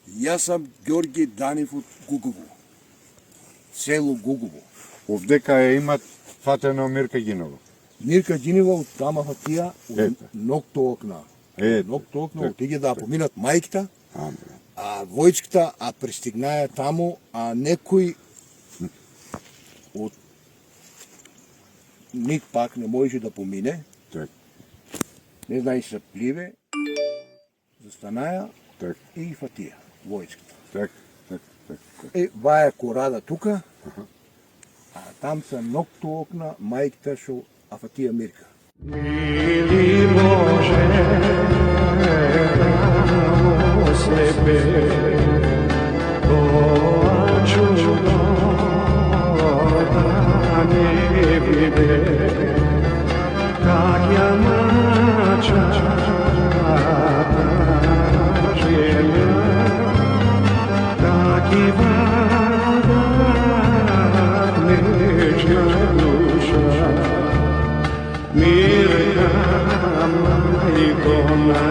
Јас сам Ѓорги Данев од Гугово. Село Гугово. Овдека ја имат фатено Мирка Ѓинова. Мирка Ѓинова од тама фатија, од Ете. ногто окна. Ете. Ногто окна, Така, отиде да поминат мајката, Аме. а војската, а пристигнаја таму, а некој од ник пак не можеше да помине, Так, не знаеше пливе, застанаја так, и ги фатија војската. так. Ваја корада тука, а там се ногто окна, мајката шо афатија Мирка. Мили Боже, право себе, тоа чудо да не биде, как ја мача жена, как и вада нежна душа. Мирка, майко на